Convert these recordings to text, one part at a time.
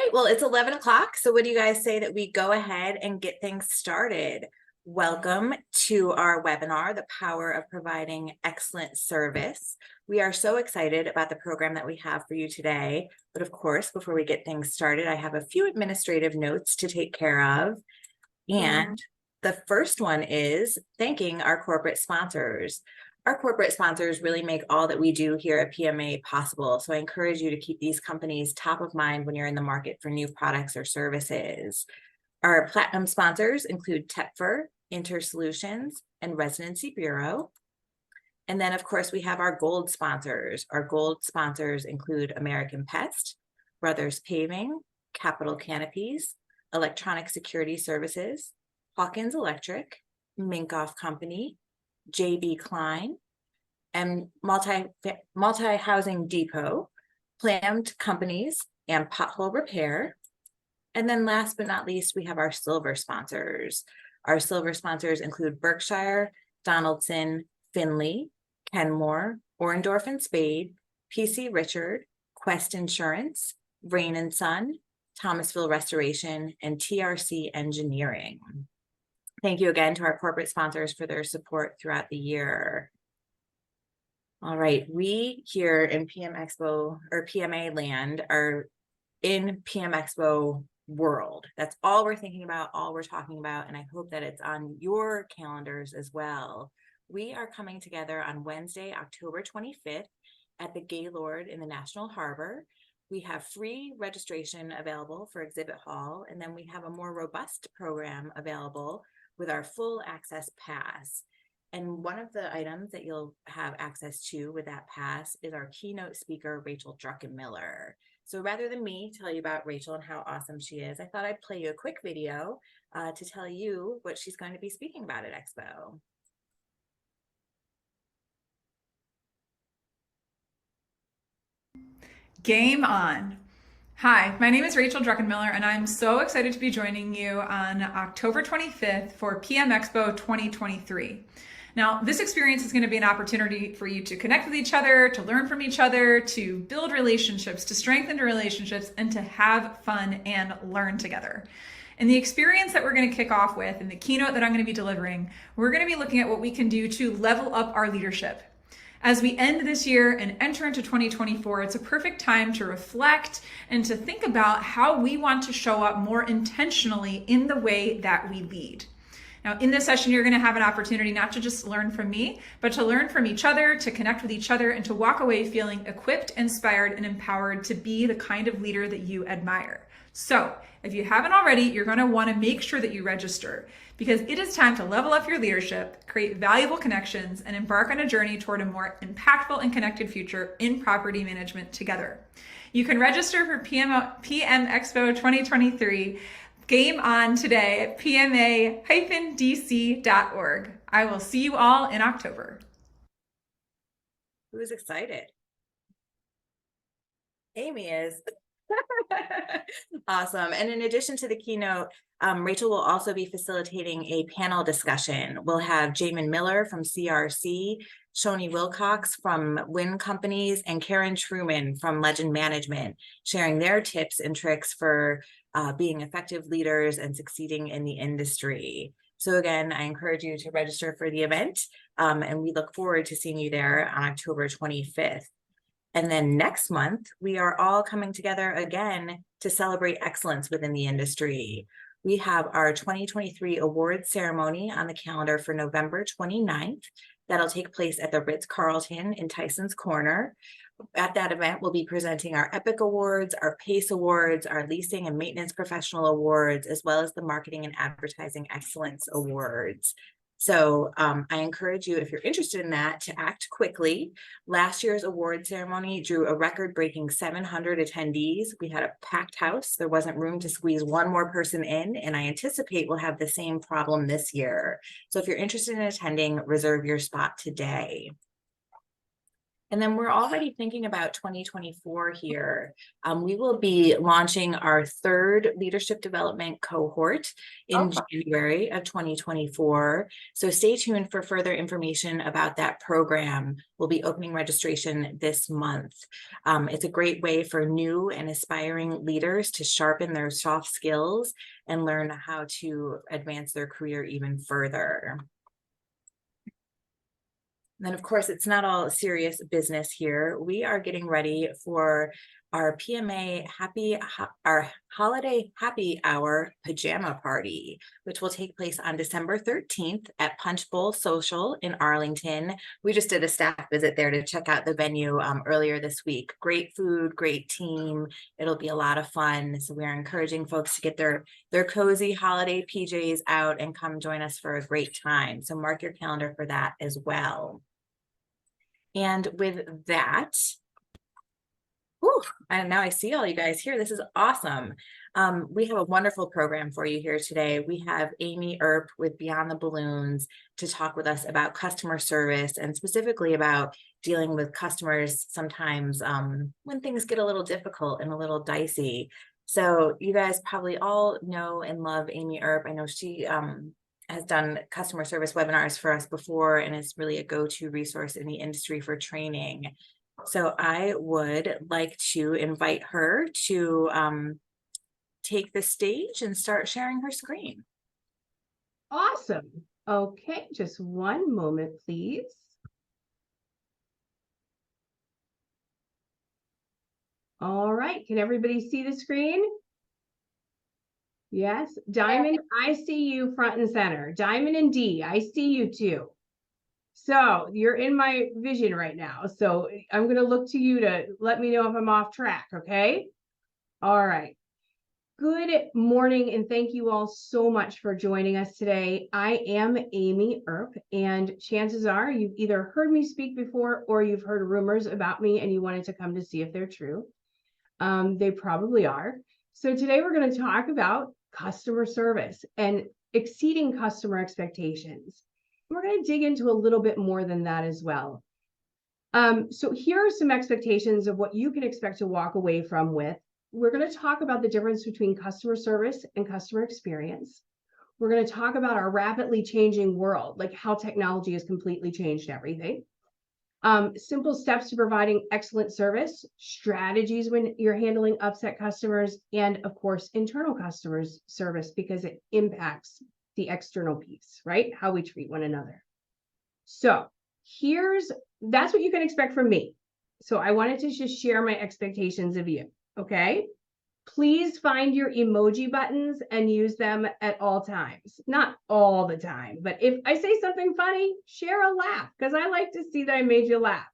right, well, it's 11 o'clock. So what do you guys say that we go ahead and get things started? Welcome to our webinar, The Power of Providing Excellent Service. We are so excited about the program that we have for you today. But of course, before we get things started, I have a few administrative notes to take care of. And the first one is thanking our corporate sponsors. Our corporate sponsors really make all that we do here at PMA possible. So I encourage you to keep these companies top of mind when you're in the market for new products or services. Our platinum sponsors include Tepfer, InterSolutions, and Residency Bureau. And then, of course, we have our gold sponsors. Our gold sponsors include American Pest, Brothers Paving, Capital Canopies, Electronic Security Services, Hawkins Electric, Minkoff Company, J.B. Klein, and Multi-Housing Depot, Planned Companies, and Pothole Repair. And then last but not least, we have our silver sponsors. Our silver sponsors include Berkshire, Donaldson, Finley, Kenmore, Orendorf and Spade, PC Richard, Quest Insurance, Rain and Sun, Thomasville Restoration, and TRC Engineering. Thank you again to our corporate sponsors for their support throughout the year. All right, we here in PM Expo or PMA land are in PM Expo world. That's all we're thinking about, all we're talking about, and I hope that it's on your calendars as well. We are coming together on Wednesday, October 25th at the Gaylord in the National Harbor. We have free registration available for Exhibit Hall, and then we have a more robust program available with our full access pass. And one of the items that you'll have access to with that pass is our keynote speaker, Rachel Druckenmiller. So rather than me tell you about Rachel and how awesome she is, I thought I'd play you a quick video to tell you what she's going to be speaking about at Expo. Game on. Hi, my name is Rachel Druckenmiller, and I'm so excited to be joining you on October 25th for PM Expo 2023. Now, this experience is going to be an opportunity for you to connect with each other, to learn from each other, to build relationships, to strengthen relationships, and to have fun and learn together. And the experience that we're going to kick off with, and the keynote that I'm going to be delivering, we're going to be looking at what we can do to level up our leadership. As we end this year and enter into 2024, it's a perfect time to reflect and to think about how we want to show up more intentionally in the way that we lead. Now, in this session, you're going to have an opportunity not to just learn from me, but to learn from each other, to connect with each other, and to walk away feeling equipped, inspired, and empowered to be the kind of leader that you admire. So, if you haven't already, you're going to want to make sure that you register, because it is time to level up your leadership, create valuable connections, and embark on a journey toward a more impactful and connected future in property management together. You can register for PM Expo 2023. Game on today at pma-dc.org. I will see you all in October. Who's excited? Amy is. Awesome. And in addition to the keynote, Rachel will also be facilitating a panel discussion. We'll have Jamin Miller from CRC, Shoni Wilcox from Wynn Companies, and Karen Truman from Legend Management, sharing their tips and tricks for being effective leaders and succeeding in the industry. So again, I encourage you to register for the event, and we look forward to seeing you there on October 25th. And then next month, we are all coming together again to celebrate excellence within the industry. We have our 2023 awards ceremony on the calendar for November 29th. That'll take place at the Ritz-Carlton in Tyson's Corner. At that event, we'll be presenting our EPIC Awards, our PACE Awards, our Leasing and Maintenance Professional Awards, as well as the Marketing and Advertising Excellence Awards. So I encourage you, if you're interested in that, to act quickly. Last year's award ceremony drew a record-breaking 700 attendees. We had a packed house. There wasn't room to squeeze one more person in, and I anticipate we'll have the same problem this year. So if you're interested in attending, reserve your spot today. And then we're already thinking about 2024 here. We will be launching our third leadership development cohort in January of 2024. So stay tuned for further information about that program. We'll be opening registration this month. It's a great way for new and aspiring leaders to sharpen their soft skills and learn how to advance their career even further. Then, of course, it's not all serious business here. We are getting ready for our our holiday happy hour pajama party, which will take place on December 13th at Punch Bowl Social in Arlington. We just did a staff visit there to check out the venue earlier this week. Great food, great team. It'll be a lot of fun. So we are encouraging folks to get their cozy holiday PJs out and come join us for a great time. So mark your calendar for that as well. And with that, and now I see all you guys here. This is awesome. We have a wonderful program for you here today. We have Amy Earp with Beyond the Balloons to talk with us about customer service and specifically about dealing with customers sometimes when things get a little difficult and a little dicey. So you guys probably all know and love Amy Earp. I know she has done customer service webinars for us before and is really a go-to resource in the industry for training. So I would like to invite her to take the stage and start sharing her screen. Awesome. Okay, just one moment, please. All right, can everybody see the screen? Yes, Diamond, I see you front and center. Diamond and D, I see you too. So you're in my vision right now. So I'm going to look to you to let me know if I'm off track, okay? All right. Good morning, and thank you all so much for joining us today. I am Amy Earp, and chances are you've either heard me speak before or you've heard rumors about me and you wanted to come to see if they're true. They probably are. So today we're going to talk about customer service and exceeding customer expectations. We're going to dig into a little bit more than that as well. So here are some expectations of what you can expect to walk away from with. We're going to talk about the difference between customer service and customer experience. We're going to talk about our rapidly changing world, like how technology has completely changed everything. Simple steps to providing excellent service, strategies when you're handling upset customers, and of course, internal customers service because it impacts the external piece, right? How we treat one another. So that's what you can expect from me. So I wanted to just share my expectations of you, okay? Please find your emoji buttons and use them at all times. Not all the time, but if I say something funny, share a laugh because I like to see that I made you laugh.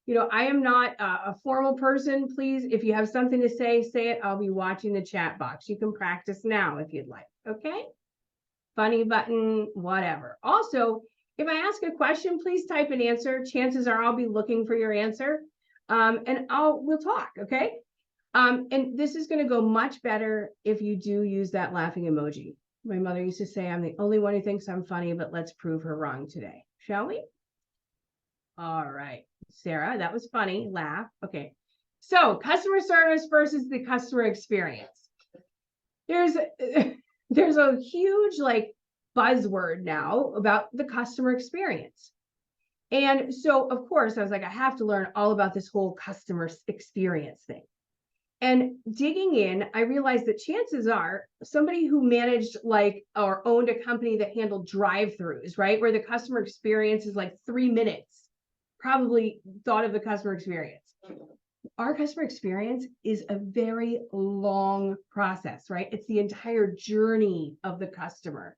You know, I am not a formal person. Please, if you have something to say it. I'll be watching the chat box. You can practice now if you'd like, okay? Funny button, whatever. Also, if I ask a question, please type an answer. Chances are I'll be looking for your answer and we'll talk, okay? And this is going to go much better if you do use that laughing emoji. My mother used to say, I'm the only one who thinks I'm funny, but let's prove her wrong today. Shall we? All right, Sarah, that was funny. Laugh. Okay. So customer service versus the customer experience. There's a huge buzzword now about the customer experience. And so, of course, I was like, I have to learn all about this whole customer experience thing. And digging in, I realized that chances are somebody who managed or owned a company that handled drive-throughs, right? Where the customer experience is like 3 minutes, probably thought of the customer experience. Our customer experience is a very long process, right? It's the entire journey of the customer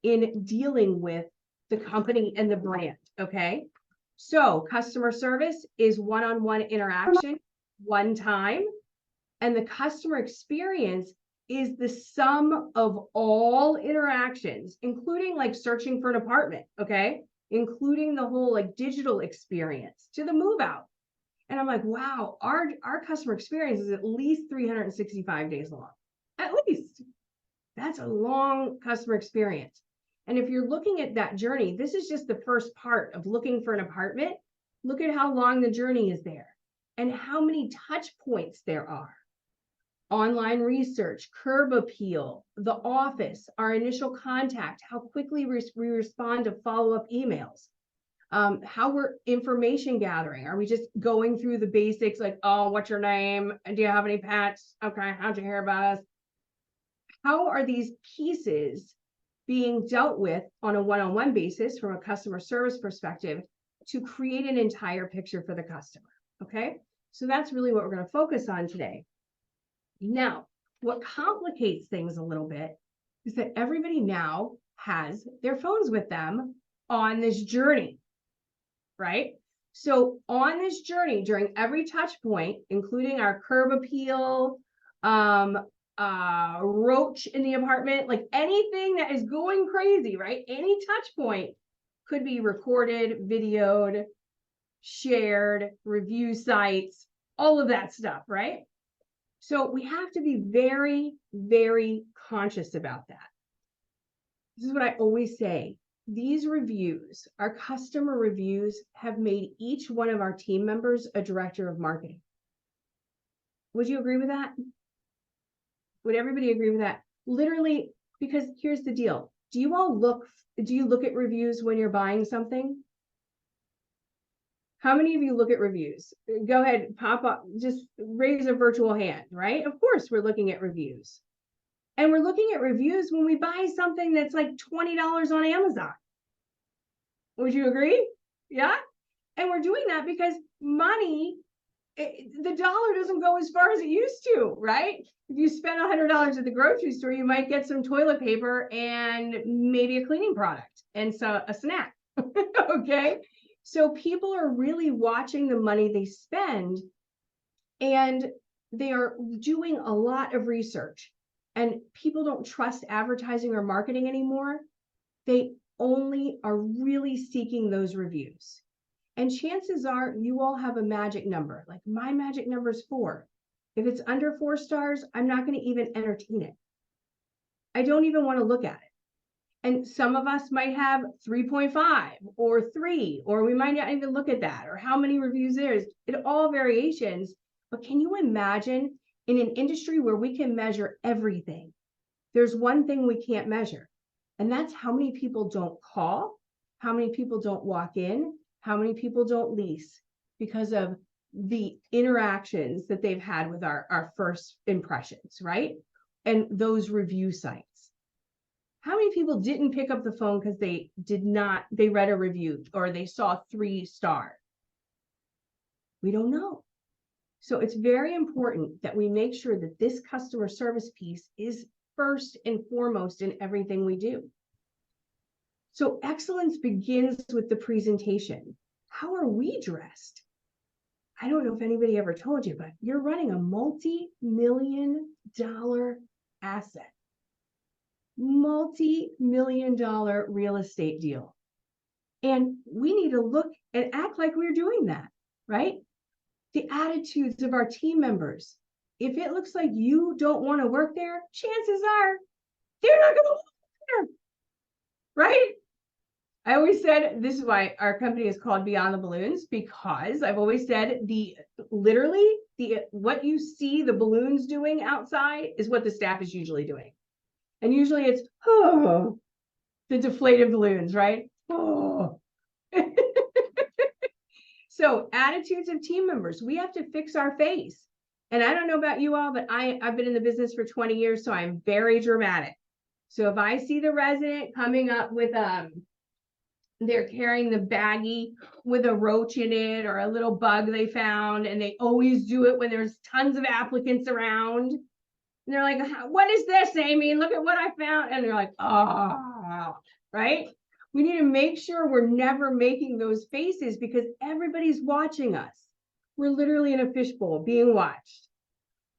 in dealing with the company and the brand, okay? So customer service is one-on-one interaction, one time. And the customer experience is the sum of all interactions, including searching for an apartment, okay? Including the whole digital experience to the move out. And I'm like, wow, our customer experience is at least 365 days long. At least. That's a long customer experience. And if you're looking at that journey, this is just the first part of looking for an apartment. Look at how long the journey is there and how many touch points there are. Online research, curb appeal, the office, our initial contact, how quickly we respond to follow-up emails, how we're information gathering. Are we just going through the basics like, oh, what's your name? And do you have any pets? Okay, how'd you hear about us? How are these pieces being dealt with on a one-on-one basis from a customer service perspective to create an entire picture for the customer? Okay, so that's really what we're going to focus on today. Now, what complicates things a little bit is that everybody now has their phones with them on this journey, right? So on this journey, during every touch point, including our curb appeal, roach in the apartment, like anything that is going crazy, right? Any touch point could be recorded, videoed, shared, review sites, all of that stuff, right? So we have to be very, very conscious about that. This is what I always say. These reviews, our customer reviews, have made each one of our team members a director of marketing. Would you agree with that? Would everybody agree with that? Literally, because here's the deal. Do you look at reviews when you're buying something? How many of you look at reviews? Go ahead, pop up, just raise a virtual hand, right? Of course, we're looking at reviews. And we're looking at reviews when we buy something that's like $20 on Amazon. Would you agree? Yeah? And we're doing that because money, the dollar doesn't go as far as it used to, right? If you spend $100 at the grocery store, you might get some toilet paper and maybe a cleaning product and so a snack, okay? So people are really watching the money they spend, and they are doing a lot of research, and people don't trust advertising or marketing anymore. They only are really seeking those reviews. And chances are you all have a magic number. Like my magic number is 4. If it's under 4 stars, I'm not going to even entertain it. I don't even want to look at it. And some of us might have 3.5 or 3, or we might not even look at that, or how many reviews there is. It all variations. But can you imagine in an industry where we can measure everything? There's one thing we can't measure, and that's how many people don't call, how many people don't walk in, how many people don't lease because of the interactions that they've had with our first impressions, right? And those review sites. How many people didn't pick up the phone because they read a review or they saw 3 stars? We don't know. So it's very important that we make sure that this customer service piece is first and foremost in everything we do. So excellence begins with the presentation. How are we dressed? I don't know if anybody ever told you, but you're running a multi-million-dollar asset. Multi-million-dollar real estate deal. And we need to look and act like we're doing that, right? The attitudes of our team members. If it looks like you don't want to work there, chances are they're not going to work there, right? I always said, this is why our company is called Beyond the Balloons, because I've always said what you see the balloons doing outside is what the staff is usually doing. And usually it's, oh, the deflated balloons, right? Oh. So attitudes of team members, we have to fix our face. And I don't know about you all, but I've been in the business for 20 years, so I'm very dramatic. So if I see the resident coming up with, they're carrying the baggie with a roach in it or a little bug they found, and they always do it when there's tons of applicants around. And they're like, what is this, Amy? Look at what I found. And they're like, oh, right? We need to make sure we're never making those faces because everybody's watching us. We're literally in a fishbowl being watched.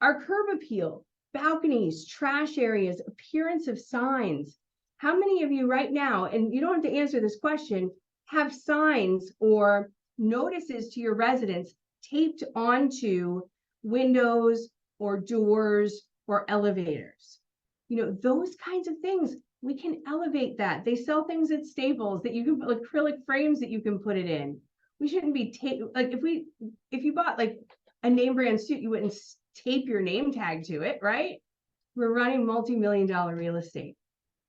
Our curb appeal, balconies, trash areas, appearance of signs. How many of you right now, and you don't have to answer this question, have signs or notices to your residents taped onto windows or doors or elevators? You know, those kinds of things, we can elevate that. They sell things at Staples that you can put acrylic frames that you can put it in. We shouldn't be like if you bought like a name brand suit, you wouldn't tape your name tag to it, right? We're running multi-million-dollar real estate.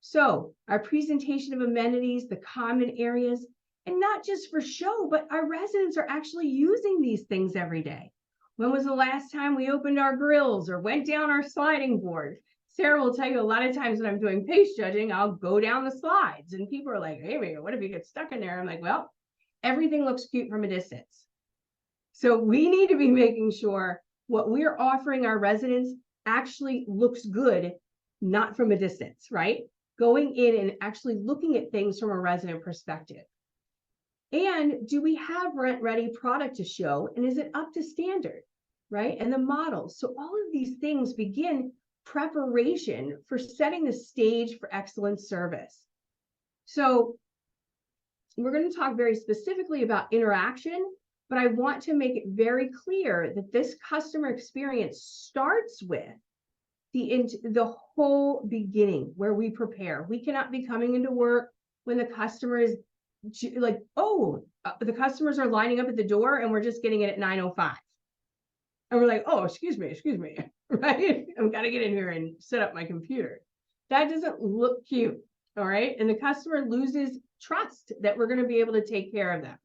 So our presentation of amenities, the common areas, and not just for show, but our residents are actually using these things every day. When was the last time we opened our grills or went down our sliding board? Sarah will tell you a lot of times when I'm doing pace judging, I'll go down the slides and people are like, hey, what if you get stuck in there? I'm like, well, everything looks cute from a distance. So we need to be making sure what we're offering our residents actually looks good, not from a distance, right? Going in and actually looking at things from a resident perspective. And do we have rent-ready product to show? And is it up to standard, right? And the models. So all of these things begin preparation for setting the stage for excellent service. So we're going to talk very specifically about interaction, but I want to make it very clear that this customer experience starts with the whole beginning where we prepare. We cannot be coming into work when the customer is like, oh, the customers are lining up at the door and we're just getting it at 9:05. And we're like, oh, excuse me, right? I've got to get in here and set up my computer. That doesn't look cute, all right? And the customer loses trust that we're going to be able to take care of them.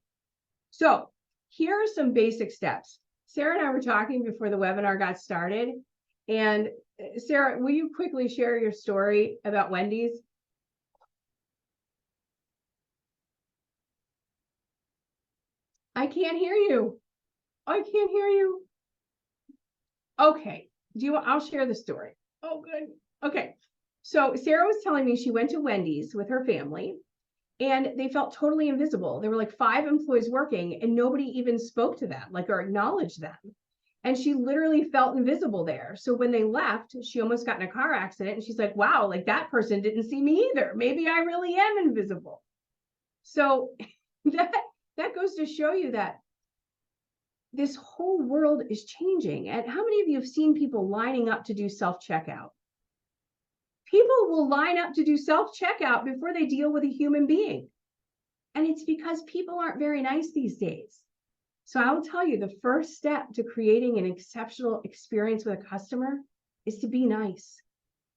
So here are some basic steps. Sarah and I were talking before the webinar got started. And Sarah, will you quickly share your story about Wendy's? I can't hear you. I can't hear you. Okay. I'll share the story. Oh, good. Okay. So Sarah was telling me she went to Wendy's with her family and they felt totally invisible. There were like 5 employees working and nobody even spoke to them, like, or acknowledged them. And she literally felt invisible there. So when they left, she almost got in a car accident and she's like, wow, like that person didn't see me either. Maybe I really am invisible. So that goes to show you that this whole world is changing. And how many of you have seen people lining up to do self-checkout? People will line up to do self-checkout before they deal with a human being. And it's because people aren't very nice these days. So I will tell you, the first step to creating an exceptional experience with a customer is to be nice.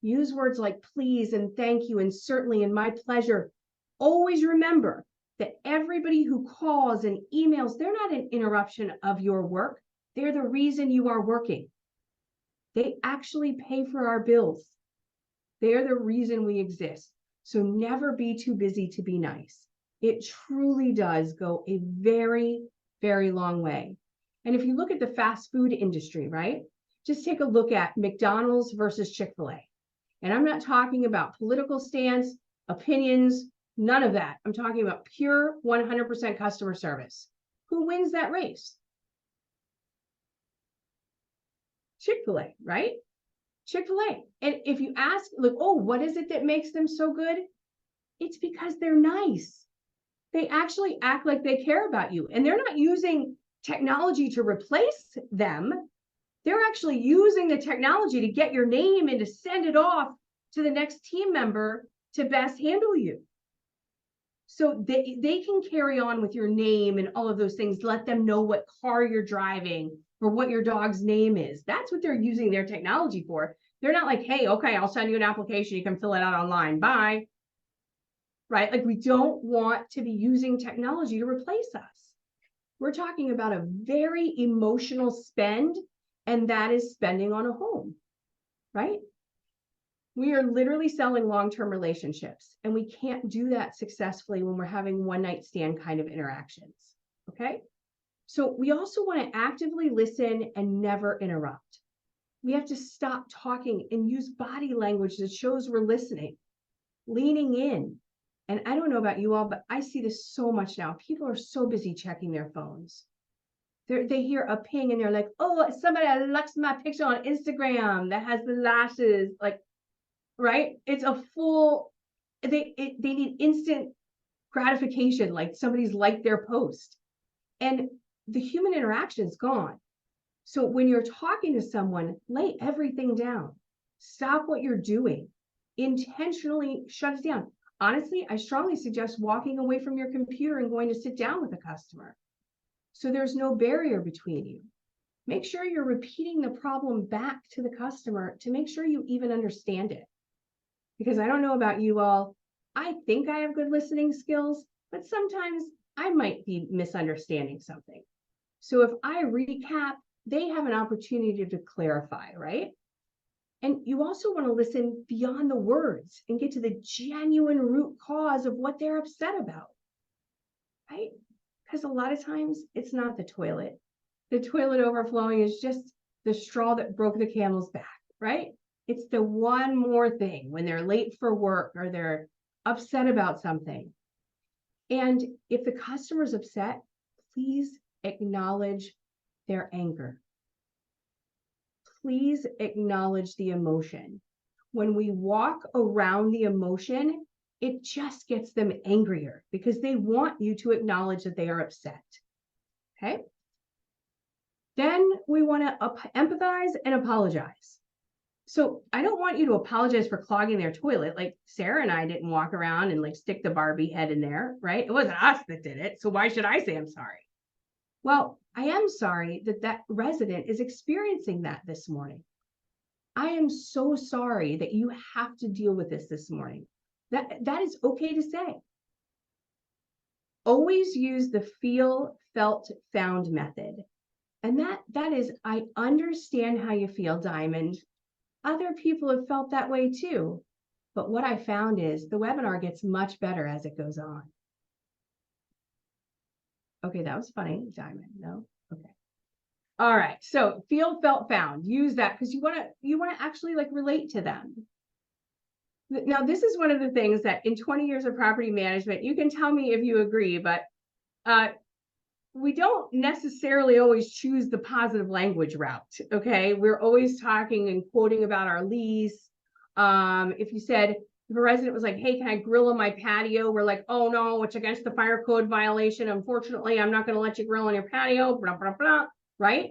Use words like please and thank you and certainly and my pleasure. Always remember that everybody who calls and emails, they're not an interruption of your work. They're the reason you are working. They actually pay for our bills. They're the reason we exist. So never be too busy to be nice. It truly does go a very, very long way. And if you look at the fast food industry, right? Just take a look at McDonald's versus Chick-fil-A. And I'm not talking about political stance, opinions, none of that. I'm talking about pure 100% customer service. Who wins that race? Chick-fil-A, right? Chick-fil-A. And if you ask, like, oh, what is it that makes them so good? It's because they're nice. They actually act like they care about you. And they're not using technology to replace them. They're actually using the technology to get your name and to send it off to the next team member to best handle you. So they can carry on with your name and all of those things. Let them know what car you're driving or what your dog's name is. That's what they're using their technology for. They're not like, hey, okay, I'll send you an application. You can fill it out online. Bye. Right? Like, we don't want to be using technology to replace us. We're talking about a very emotional spend, and that is spending on a home, right? We are literally selling long-term relationships, and we can't do that successfully when we're having one-night stand kind of interactions, okay? So we also want to actively listen and never interrupt. We have to stop talking and use body language that shows we're listening, leaning in. And I don't know about you all, but I see this so much now. People are so busy checking their phones. They hear a ping and they're like, oh, somebody likes my picture on Instagram that has the lashes, like, right? It's a full, they need instant gratification, like somebody's liked their post. And the human interaction is gone. So when you're talking to someone, lay everything down. Stop what you're doing. Intentionally shut it down. Honestly, I strongly suggest walking away from your computer and going to sit down with a customer. so there's no barrier between you. Make sure you're repeating the problem back to the customer to make sure you even understand it. Because I don't know about you all, I think I have good listening skills, but sometimes I might be misunderstanding something. So if I recap, they have an opportunity to clarify, right? And you also want to listen beyond the words and get to the genuine root cause of what they're upset about, right? Because a lot of times it's not the toilet. The toilet overflowing is just the straw that broke the camel's back, right? It's the one more thing when they're late for work or they're upset about something. And if the customer's upset, please acknowledge their anger. Please acknowledge the emotion. When we walk around the emotion, it just gets them angrier because they want you to acknowledge that they are upset. Okay? Then we want to empathize and apologize. So I don't want you to apologize for clogging their toilet. Like Sarah and I didn't walk around and like stick the Barbie head in there, right? It wasn't us that did it. So why should I say I'm sorry? Well, I am sorry that that resident is experiencing that this morning. I am so sorry that you have to deal with this morning. That is okay to say. Always use the feel, felt, found method. And that is, I understand how you feel, Diamond. Other people have felt that way too. But what I found is the webinar gets much better as it goes on. Okay, that was funny, Diamond. No? Okay. All right. So feel, felt, found. Use that because you want to actually like relate to them. Now, this is one of the things that in 20 years of property management, you can tell me if you agree, but we don't necessarily always choose the positive language route. Okay. We're always talking and quoting about our lease. If you said, if a resident was like, hey, can I grill on my patio? We're like, oh no, it's against the fire code violation. Unfortunately, I'm not going to let you grill on your patio, blah, blah, blah, right?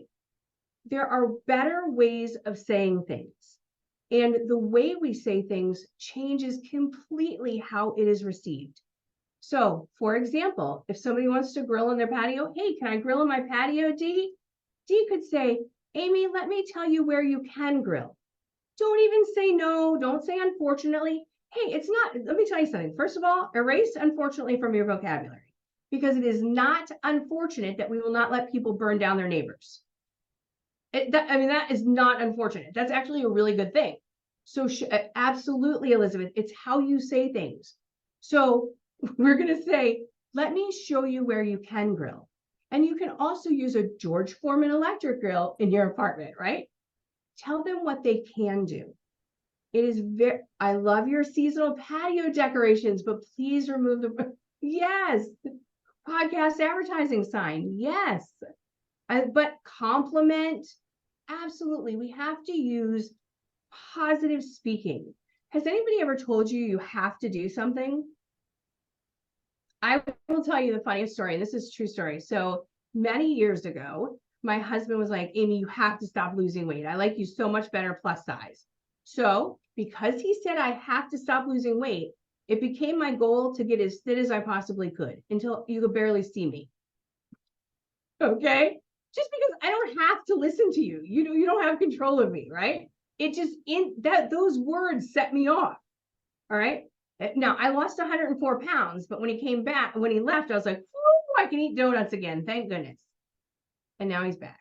There are better ways of saying things. And the way we say things changes completely how it is received. So, for example, if somebody wants to grill on their patio, hey, can I grill on my patio, Dee? Dee could say, Amy, let me tell you where you can grill. Don't even say no. Don't say unfortunately. Hey, it's not, let me tell you something. First of all, erase unfortunately from your vocabulary because it is not unfortunate that we will not let people burn down their neighbors. That is not unfortunate. That's actually a really good thing. So absolutely, Elizabeth, it's how you say things. So we're going to say, let me show you where you can grill. And you can also use a George Foreman electric grill in your apartment, right? Tell them what they can do. It is I love your seasonal patio decorations, but please remove the, yes, podcast advertising sign. Yes. But compliment, absolutely. We have to use positive speaking. Has anybody ever told you you have to do something? I will tell you the funniest story, and this is a true story. So many years ago, my husband was like, Amy, you have to stop losing weight. I like you so much better plus size. So because he said I have to stop losing weight, it became my goal to get as thin as I possibly could until you could barely see me. Okay? Just because I don't have to listen to you. You don't have control of me, right? It just those words set me off. All right. Now I lost 104 pounds, but when he came back, when he left, I was like, I can eat donuts again. Thank goodness. And now he's back.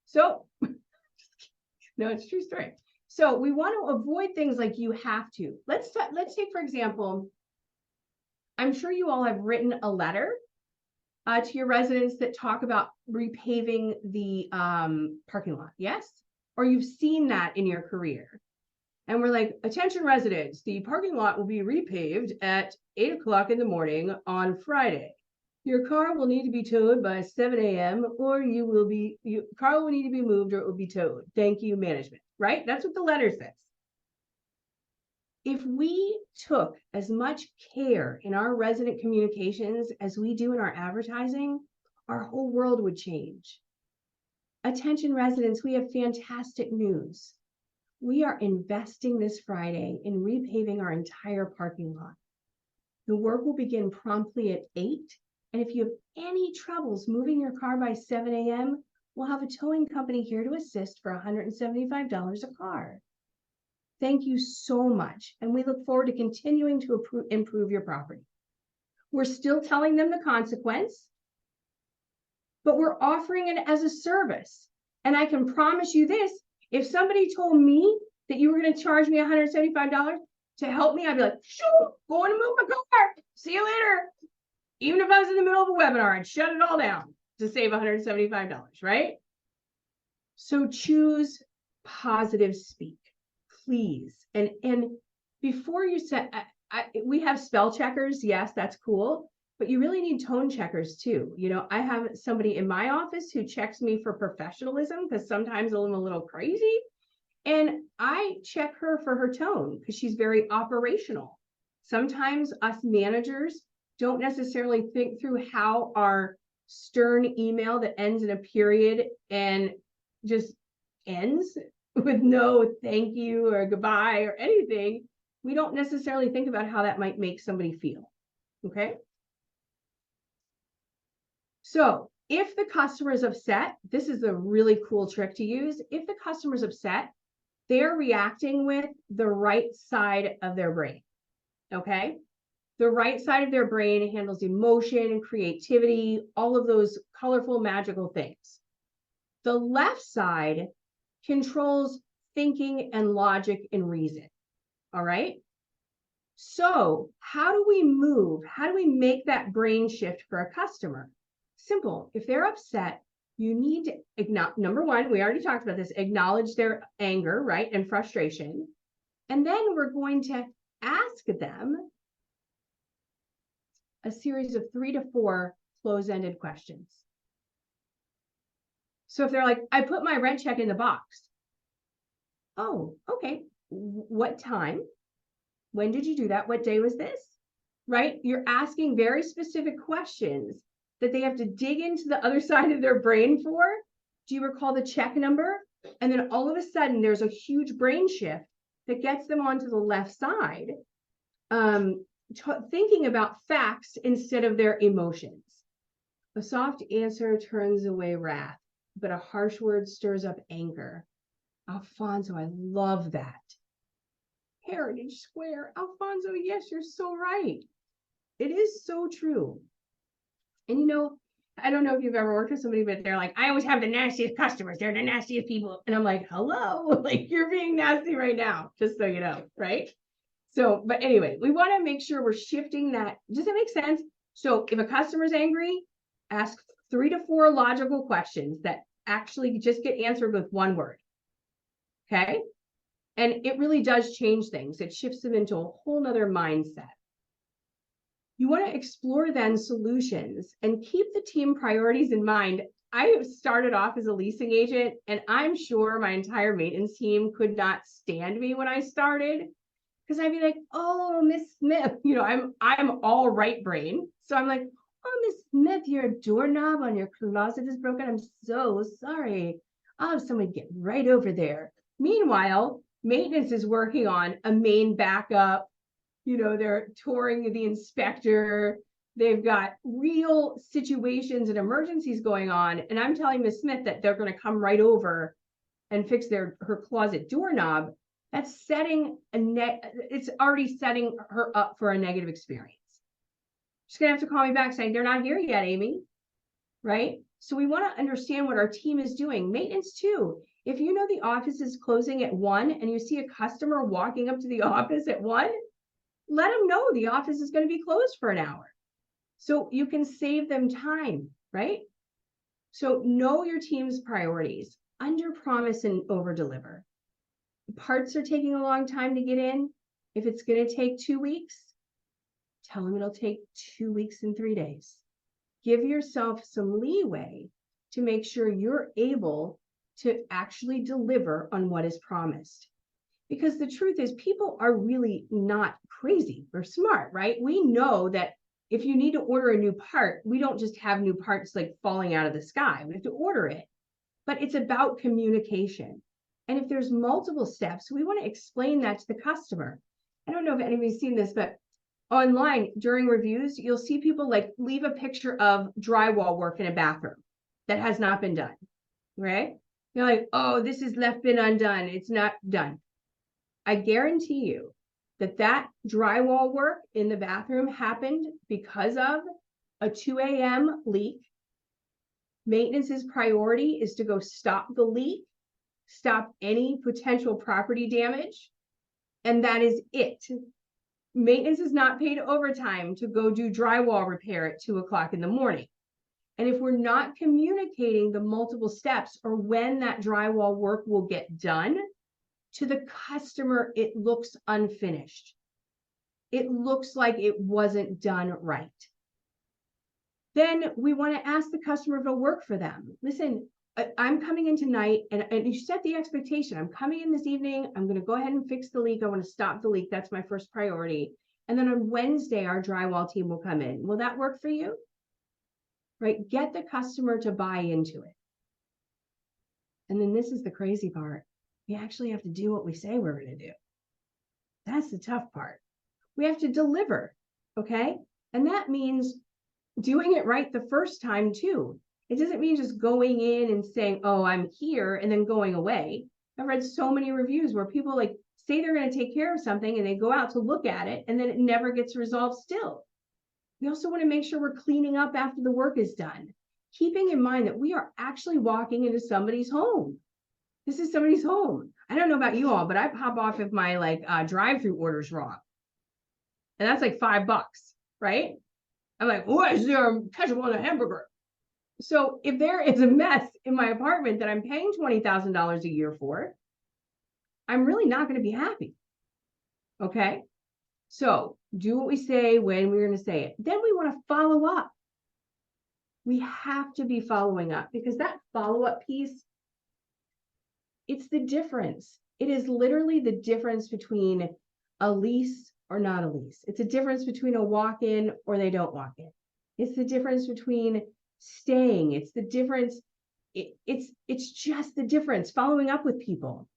So no, it's a true story. So we want to avoid things like you have to. Let's take, for example, I'm sure you all have written a letter to your residents that talk about repaving the parking lot. Yes. Or you've seen that in your career. And we're like, attention residents, the parking lot will be repaved at 8 o'clock in the morning on Friday. Your car will need to be towed by 7 a.m. or your car will need to be moved or it will be towed. Thank you, management, right? That's what the letter says. If we took as much care in our resident communications as we do in our advertising, our whole world would change. Attention residents, we have fantastic news. We are investing this Friday in repaving our entire parking lot. The work will begin promptly at 8 And if you have any troubles moving your car by 7 a.m., we'll have a towing company here to assist for $175 a car. Thank you so much, and we look forward to continuing to improve your property. We're still telling them the consequence, but we're offering it as a service. And I can promise you this, if somebody told me that you were going to charge me $175 to help me, I'd be like, sure, going to move my car. See you later. Even if I was in the middle of a webinar, I'd shut it all down to save $175, right? So choose positive speak, please. And before you set, we have spell checkers. Yes, that's cool. But you really need tone checkers too. You know, I have somebody in my office who checks me for professionalism because sometimes I'm a little crazy. And I check her for her tone because she's very operational. Sometimes us managers don't necessarily think through how our stern email that ends in a period and just ends with no thank you or goodbye or anything. We don't necessarily think about how that might make somebody feel. Okay. So if the customer is upset, this is a really cool trick to use. If the customer is upset, they're reacting with the right side of their brain. Okay. The right side of their brain handles emotion, creativity, all of those colorful, magical things. The left side controls thinking and logic and reason. All right. So how do we move? How do we make that brain shift for a customer? Simple. If they're upset, you need to acknowledge, number one, we already talked about this, acknowledge their anger, right? And frustration. And then we're going to ask them a series of 3 to 4 close-ended questions. So if they're like, I put my rent check in the box. Oh, okay. What time? When did you do that? What day was this? Right? You're asking very specific questions that they have to dig into the other side of their brain for. Do you recall the check number? And then all of a sudden there's a huge brain shift that gets them onto the left side, thinking about facts instead of their emotions. A soft answer turns away wrath, but a harsh word stirs up anger. Alfonso, I love that. Heritage Square. Alfonso, yes, you're so right. It is so true. And you know, I don't know if you've ever worked with somebody, but they're like, I always have the nastiest customers. They're the nastiest people. And I'm like, hello, like you're being nasty right now, just so you know, right? So, but anyway, we want to make sure we're shifting that. Does that make sense? So if a customer's angry, ask 3 to 4 logical questions that actually just get answered with one word. Okay. And it really does change things. It shifts them into a whole nother mindset. You want to explore then solutions and keep the team priorities in mind. I started off as a leasing agent, and I'm sure my entire maintenance team could not stand me when I started, because I'd be like, oh, Miss Smith, you know, I'm all right brain. So I'm like, oh, Miss Smith, your doorknob on your closet is broken. I'm so sorry. I'll have someone get right over there. Meanwhile, maintenance is working on a main backup. You know, they're touring the inspector. They've got real situations and emergencies going on. And I'm telling Miss Smith that they're going to come right over and fix her closet doorknob. That's setting it's already setting her up for a negative experience. She's going to have to call me back saying, they're not here yet, Amy. Right? So we want to understand what our team is doing. Maintenance too. If you know the office is closing at 1 and you see a customer walking up to the office at 1, let them know the office is going to be closed for an hour. So you can save them time, right? So know your team's priorities, under promise and over deliver. Parts are taking a long time to get in. If it's going to take 2 weeks, tell them it'll take 2 weeks and 3 days. Give yourself some leeway to make sure you're able to actually deliver on what is promised. Because the truth is, people are really not crazy. We're smart, right? We know that if you need to order a new part, we don't just have new parts like falling out of the sky. We have to order it. But it's about communication. And if there's multiple steps, we want to explain that to the customer. I don't know if anybody's seen this, but online during reviews, you'll see people like leave a picture of drywall work in a bathroom that has not been done, right? You're like, oh, this is left been undone. It's not done. I guarantee you that that drywall work in the bathroom happened because of a 2 a.m. leak. Maintenance's priority is to go stop the leak, stop any potential property damage, and that is it. Maintenance is not paid overtime to go do drywall repair at 2 o'clock in the morning. And if we're not communicating the multiple steps or when that drywall work will get done, to the customer, it looks unfinished. It looks like it wasn't done right. Then we want to ask the customer if it'll work for them. Listen, I'm coming in tonight, and you set the expectation. I'm coming in this evening. I'm going to go ahead and fix the leak. I want to stop the leak. That's my first priority. And then on Wednesday, our drywall team will come in. Will that work for you? Right? Get the customer to buy into it. And then this is the crazy part. We actually have to do what we say we're going to do. That's the tough part. We have to deliver, okay? And that means doing it right the first time too. It doesn't mean just going in and saying, oh, I'm here, and then going away. I've read so many reviews where people like say they're going to take care of something and they go out to look at it and then it never gets resolved still. We also want to make sure we're cleaning up after the work is done, keeping in mind that we are actually walking into somebody's home. This is somebody's home. I don't know about you all, but I pop off if my drive-through order's wrong. And that's like $5, right? I'm like, what is there ketchup on a hamburger? So if there is a mess in my apartment that I'm paying $20,000 a year for, I'm really not going to be happy. Okay. So do what we say when we're going to say it. Then we want to follow up. We have to be following up because that follow-up piece, it's the difference. It is literally the difference between a lease or not a lease. It's a difference between a walk-in or they don't walk in. It's the difference between staying. It's the difference. It's just the difference following up with people.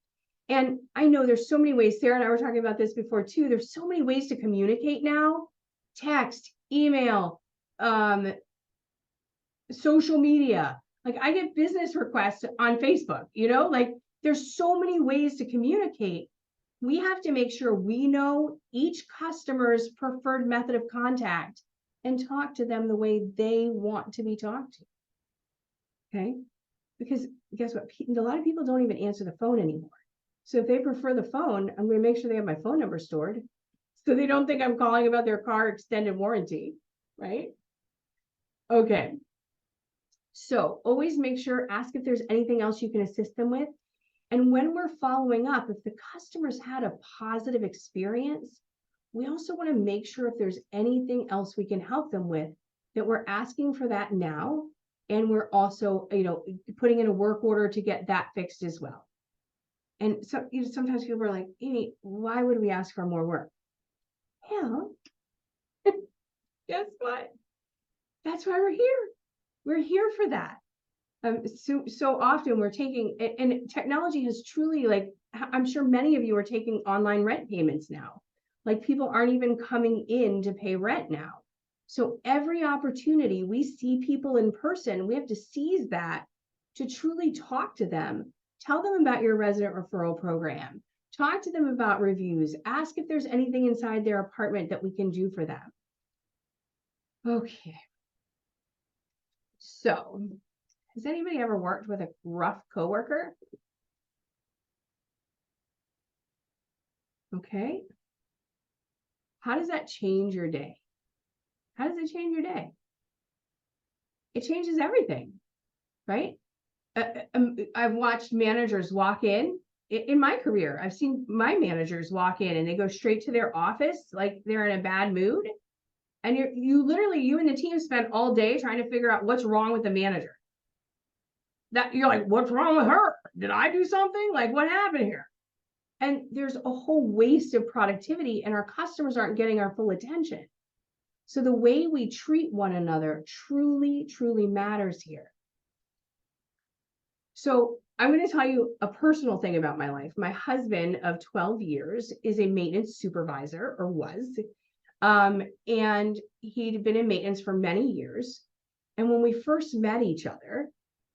And I know there's so many ways. Sarah and I were talking about this before too. There's so many ways to communicate now: text, email, social media. Like I get business requests on Facebook, like there's so many ways to communicate. We have to make sure we know each customer's preferred method of contact and talk to them the way they want to be talked to. Okay? Because guess what? A lot of people don't even answer the phone anymore. So if they prefer the phone, I'm going to make sure they have my phone number stored so they don't think I'm calling about their car extended warranty, right? Okay. So always make sure, ask if there's anything else you can assist them with. And when we're following up, if the customer's had a positive experience, we also want to make sure if there's anything else we can help them with, that we're asking for that now. And we're also, putting in a work order to get that fixed as well. And so sometimes people are like, Amy, why would we ask for more work? Well, guess what? That's why we're here. We're here for that. So often we're taking, and technology has truly, I'm sure many of you are taking online rent payments now. Like people aren't even coming in to pay rent now. So every opportunity we see people in person, we have to seize that to truly talk to them. Tell them about your resident referral program. Talk to them about reviews. Ask if there's anything inside their apartment that we can do for them. Okay. So, has anybody ever worked with a rough coworker? Okay. How does that change your day? How does it change your day? It changes everything, right? I've watched managers walk in my career. I've seen my managers walk in and they go straight to their office like they're in a bad mood. And you and the team spend all day trying to figure out what's wrong with the manager. That you're like, what's wrong with her? Did I do something? Like, what happened here? And there's a whole waste of productivity and our customers aren't getting our full attention. So the way we treat one another truly, truly matters here. So I'm going to tell you a personal thing about my life. My husband of 12 years is a maintenance supervisor, or was. And he'd been in maintenance for many years. And when we first met each other,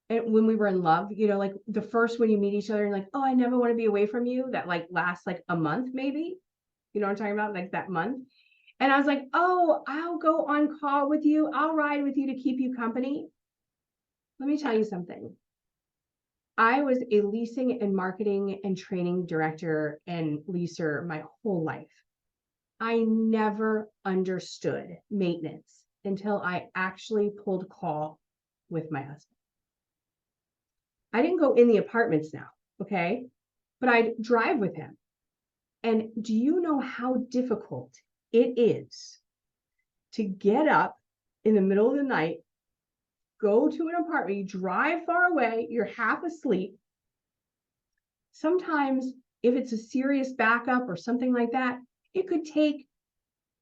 and when we were in love, you know, like the first when you meet each other and like, oh, I never want to be away from you, that like lasts like a month, maybe. You know what I'm talking about? Like that month. And I was like, oh, I'll go on call with you. I'll ride with you to keep you company. Let me tell you something. I was a leasing and marketing and training director and leaser my whole life. I never understood maintenance until I actually pulled call with my husband. I didn't go in the apartments now, okay? But I'd drive with him. And do you know how difficult it is to get up in the middle of the night, go to an apartment, you drive far away, you're half asleep. Sometimes if it's a serious backup or something like that, it could take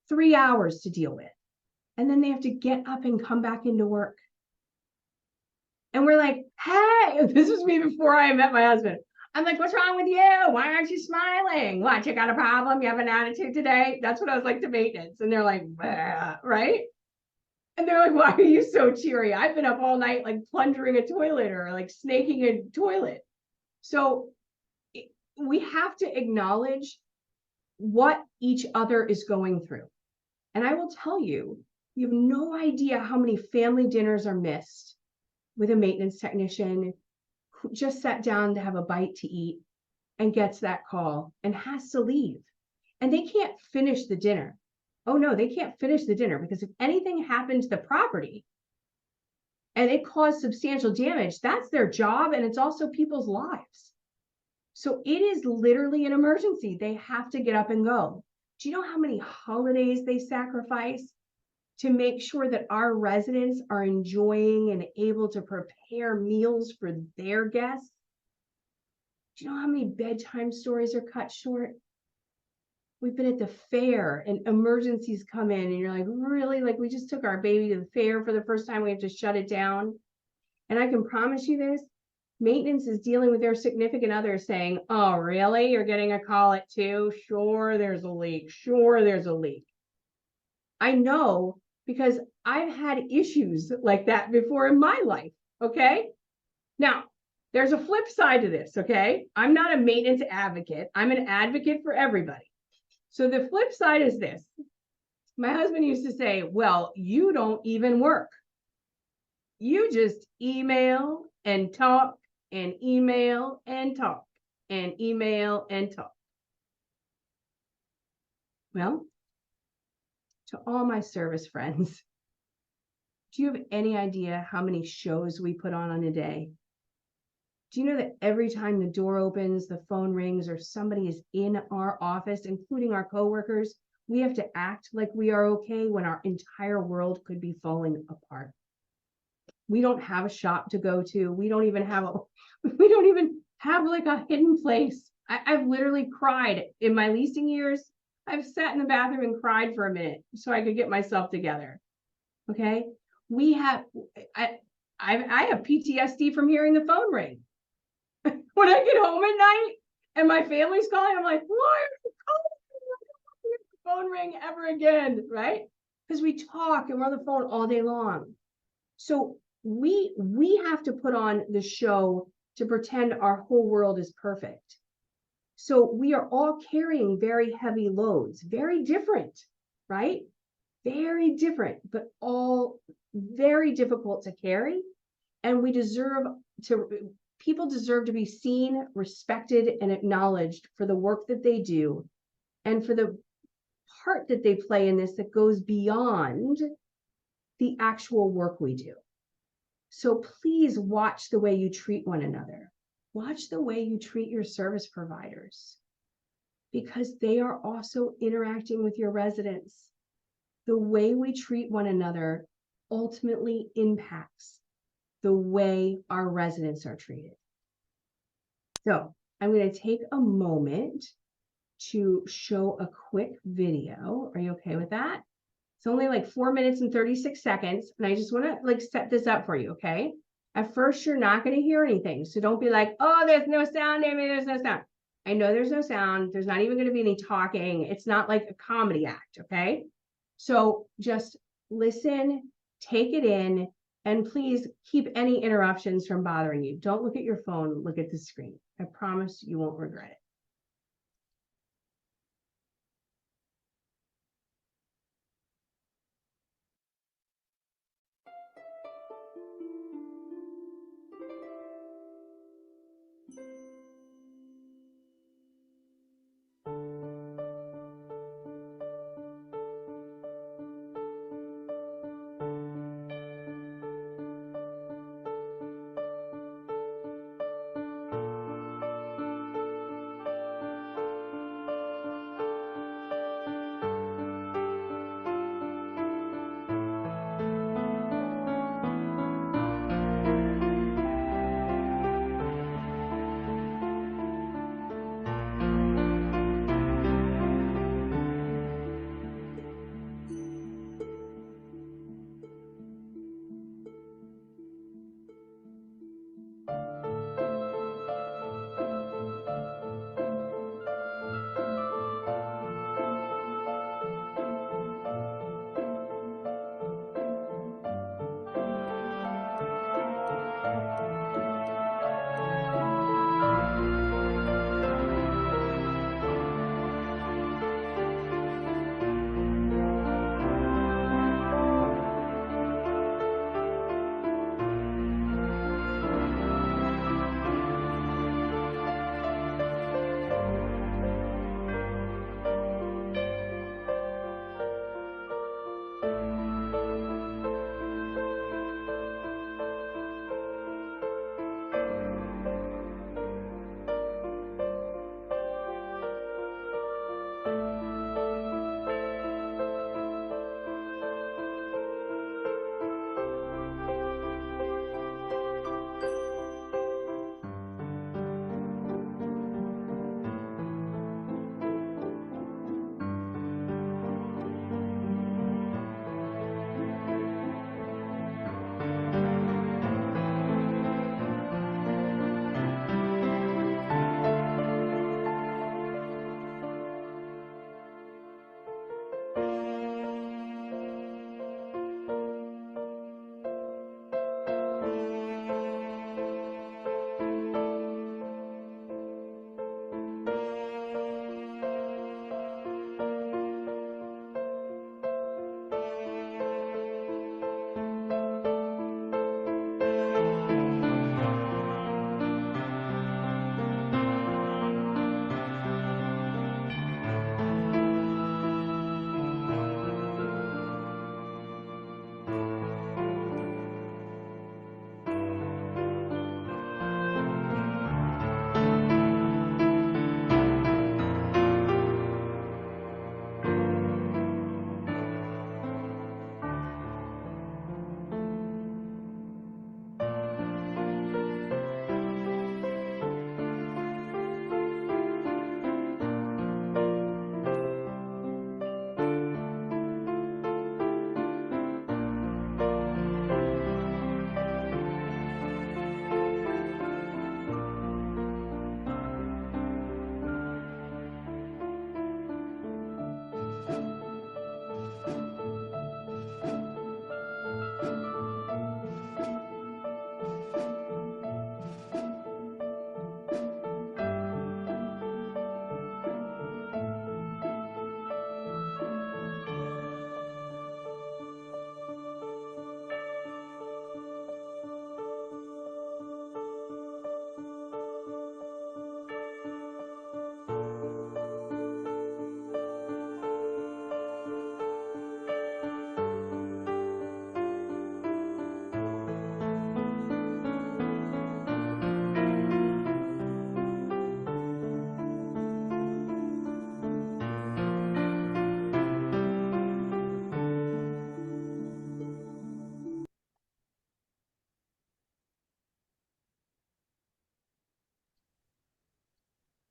3 hours to deal with. And then they have to get up and come back into work. And we're like, hey, this was me before I met my husband. I'm like, what's wrong with you? Why aren't you smiling? What, you got a problem? You have an attitude today? That's what I was like to maintenance. And they're like, bah, right? And they're like, why are you so cheery? I've been up all night, like plunging a toilet or like snaking a toilet. So we have to acknowledge what each other is going through. And I will tell you, you have no idea how many family dinners are missed with a maintenance technician who just sat down to have a bite to eat and gets that call and has to leave. And they can't finish the dinner. Oh no, they can't finish the dinner because if anything happened to the property and it caused substantial damage, that's their job and it's also people's lives. So it is literally an emergency. They have to get up and go. Do you know how many holidays they sacrifice to make sure that our residents are enjoying and able to prepare meals for their guests? Do you know how many bedtime stories are cut short? We've been at the fair and emergencies come in and you're like, really? Like we just took our baby to the fair for the first time. We have to shut it down. And I can promise you this, maintenance is dealing with their significant other saying, oh, really? You're getting a call at 2? Sure, there's a leak. Sure, there's a leak. I know because I've had issues like that before in my life, okay? Now, there's a flip side to this, okay? I'm not a maintenance advocate. I'm an advocate for everybody. So the flip side is this. My husband used to say, well, you don't even work. You just email and talk and email and talk and email and talk. Well, to all my service friends, do you have any idea how many shows we put on a day? Do you know that every time the door opens, the phone rings, or somebody is in our office, including our coworkers, we have to act like we are okay when our entire world could be falling apart? We don't have a shop to go to. We don't even have like a hidden place. I've literally cried in my leasing years. I've sat in the bathroom and cried for a minute so I could get myself together. Okay. I have PTSD from hearing the phone ring. When I get home at night and my family's calling, I'm like, why are you calling? I don't hear the phone ring ever again, right? Because we talk and we're on the phone all day long. So we have to put on the show to pretend our whole world is perfect. So we are all carrying very heavy loads, very different, right? Very different, but all very difficult to carry. And people deserve to be seen, respected, and acknowledged for the work that they do and for the part that they play in this that goes beyond the actual work we do. So please watch the way you treat one another. Watch the way you treat your service providers because they are also interacting with your residents. The way we treat one another ultimately impacts the way our residents are treated. So I'm going to take a moment to show a quick video. Are you okay with that? It's only like 4 minutes and 36 seconds. And I just want to like set this up for you, okay? At first, you're not going to hear anything. So don't be like, oh, there's no sound, Amy, there's no sound. I know there's no sound. There's not even going to be any talking. It's not like a comedy act, okay? So just listen, take it in, and please keep any interruptions from bothering you. Don't look at your phone, look at the screen. I promise you won't regret it.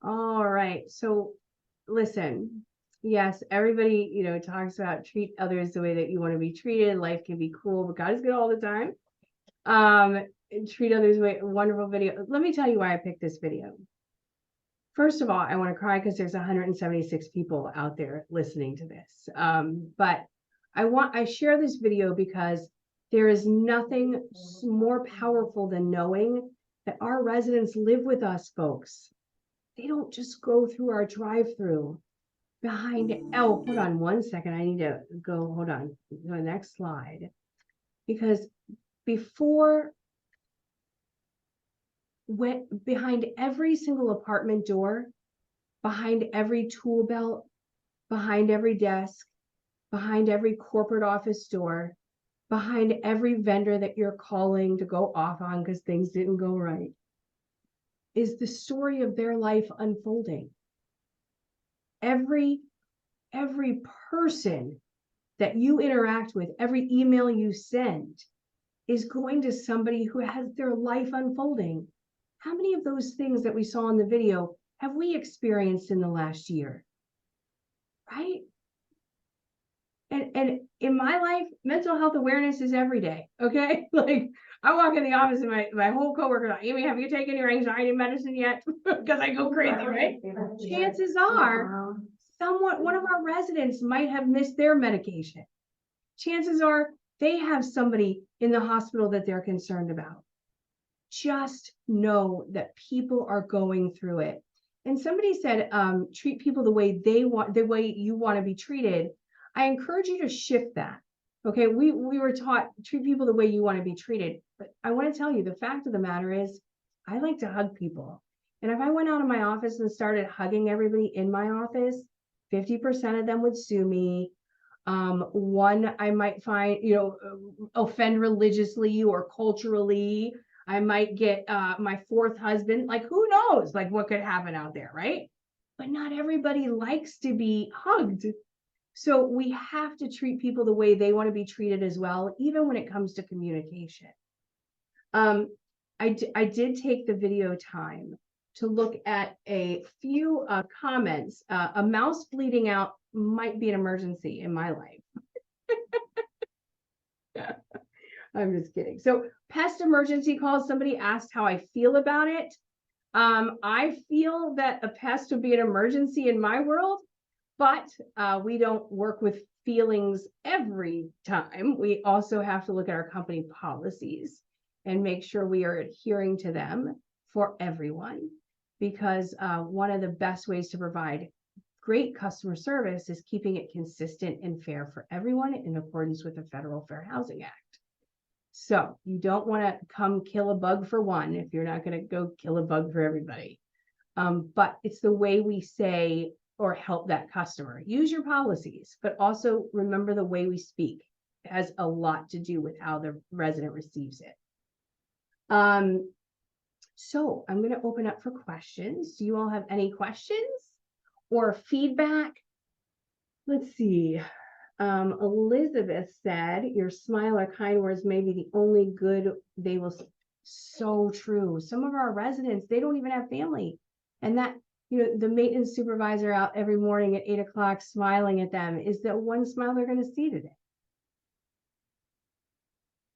All right. So listen, yes, everybody, talks about treat others the way that you want to be treated. Life can be cruel, but God is good all the time. Treat others way wonderful video. Let me tell you why I picked this video. First of all, I want to cry because there's 176 people out there listening to this. But I share this video because there is nothing more powerful than knowing that our residents live with us, folks. They don't just go through our drive-through behind. Oh, hold on 1 second. I need to go. Hold on. The next slide. Because behind every single apartment door, behind every tool belt, behind every desk, behind every corporate office door, behind every vendor that you're calling to go off on because things didn't go right, is the story of their life unfolding. Every person that you interact with, every email you send is going to somebody who has their life unfolding. How many of those things that we saw in the video have we experienced in the last year? Right? And in my life, mental health awareness is every day. Okay. Like I walk in the office and my whole coworker like, Amy, have you taken your anxiety medicine yet? Because I go crazy, right? Chances are one of our residents might have missed their medication. Chances are they have somebody in the hospital that they're concerned about. Just know that people are going through it. And somebody said, treat people the way you want to be treated. I encourage you to shift that. Okay, we were taught treat people the way you want to be treated. But I want to tell you, the fact of the matter is, I like to hug people. And if I went out of my office and started hugging everybody in my office, 50% of them would sue me. One I might find, offend religiously or culturally. I might get my fourth husband, like who knows, like what could happen out there, right? But not everybody likes to be hugged. So we have to treat people the way they want to be treated as well, even when it comes to communication. I did take the video time to look at a few comments. A mouse bleeding out might be an emergency in my life. I'm just kidding. So pest emergency calls, somebody asked how I feel about it. I feel that a pest would be an emergency in my world, but we don't work with feelings every time. We also have to look at our company policies and make sure we are adhering to them for everyone, because one of the best ways to provide great customer service is keeping it consistent and fair for everyone in accordance with the Federal Fair Housing Act. So you don't want to come kill a bug for one if you're not going to go kill a bug for everybody. But it's the way we say or help that customer. Use your policies, but also remember the way we speak. It has a lot to do with how the resident receives it. So I'm going to open up for questions. Do you all have any questions or feedback? Let's see. Elizabeth said, your smile or kind words may be the only good they will see. So true. Some of our residents, they don't even have family. And that, the maintenance supervisor out every morning at 8 o'clock smiling at them is the one smile they're going to see today.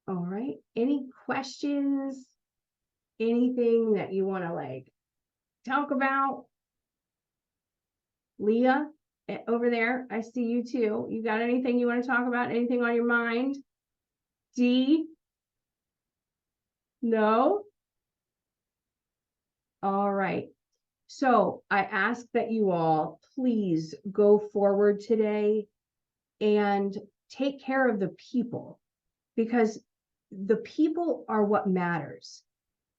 All right. Any questions? Anything that you want to talk about? Leah, over there, I see you too. You got anything you want to talk about? Anything on your mind? D? No? All right. So I ask that you all please go forward today and take care of the people, because the people are what matters.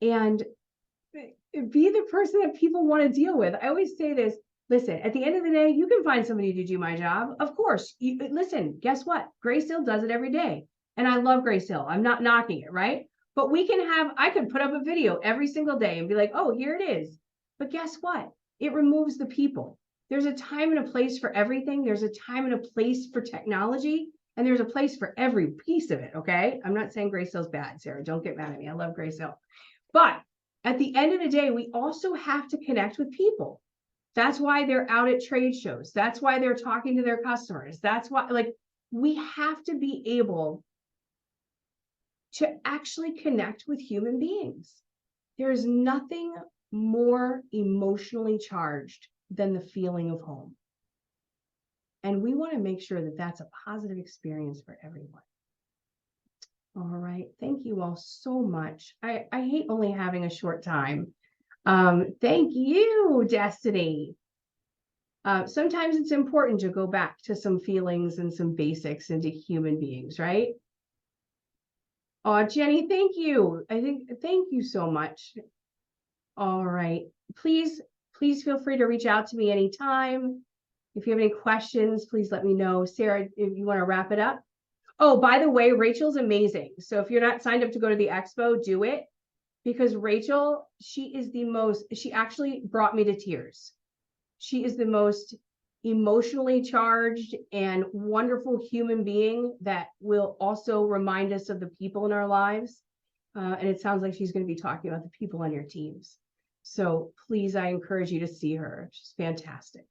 And be the person that people want to deal with. I always say this. Listen, at the end of the day, you can find somebody to do my job. Of course. Listen, guess what? Grace Hill does it every day. And I love Grace Hill. I'm not knocking it, right? But I could put up a video every single day and be like, oh, here it is. But guess what? It removes the people. There's a time and a place for everything. There's a time and a place for technology. And there's a place for every piece of it, okay? I'm not saying Grace Hill's bad, Sarah. Don't get mad at me. I love Grace Hill. But at the end of the day, we also have to connect with people. That's why they're out at trade shows. That's why they're talking to their customers. That's why, we have to be able to actually connect with human beings. There's nothing more emotionally charged than the feeling of home. And we want to make sure that that's a positive experience for everyone. All right. Thank you all so much. I hate only having a short time. Thank you, Destiny. Sometimes it's important to go back to some feelings and some basics into human beings, right? Oh, Jenny, thank you. Thank you so much. All right. Please feel free to reach out to me anytime. If you have any questions, please let me know. Sarah, if you want to wrap it up. Oh, by the way, Rachel's amazing. So if you're not signed up to go to the expo, do it, because Rachel, she actually brought me to tears. She is the most emotionally charged and wonderful human being that will also remind us of the people in our lives. And it sounds like she's going to be talking about the people on your teams. So please, I encourage you to see her. She's fantastic.